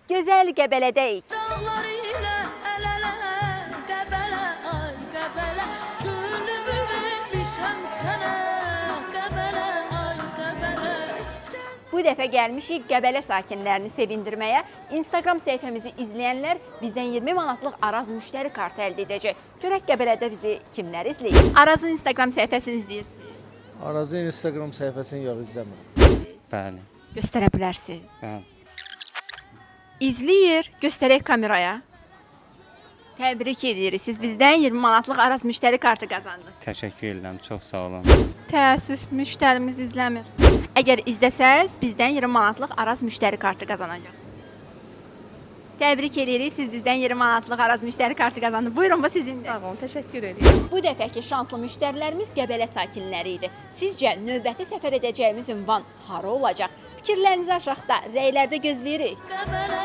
Gözəl Qəbələdəyik. Dağlar ilə əl-ələ, Qəbələ, ay Qəbələ, gülümü vermişəm sənə, Qəbələ, ay Qəbələ. Bu dəfə gəlmişik Qəbələ sakinlərini sevindirməyə. Instagram səhifəmizi izləyənlər bizdən 20 manatlıq Araz müştəri kartı əldə edəcək. Görək Qəbələdə bizi kimlər izləyir? Arazın Instagram səhifəsini izləyirsiniz. Arazın Instagram səhifəsini yox izləmirəm. Bəli, Göstərə bilərsiniz. bəli. İzləyir, göstərək kameraya. Təbrik edirik. Siz bizdən 20 manatlıq Araz müştəri kartı qazandınız. Təşəkkür edirəm, çox sağ olun. Təəssüf, müştərimiz izləmir. Əgər izləsəz, bizdən 20 manatlıq Araz müştəri kartı qazanacaqsınız. Təbrik edirik. Siz bizdən 20 manatlıq Araz müştəri kartı qazandınız. Buyurun, bu sizindir. Sağ olun, təşəkkür edirəm. Bu dəfəki şanslı müştərilərimiz Qəbələ sakinləri idi. Sizcə növbəti səfər edəcəyimiz ünvan hara olacaq? Fikirlərinizi aşağıda, rəylərdə gözləyirik. Qəbələ,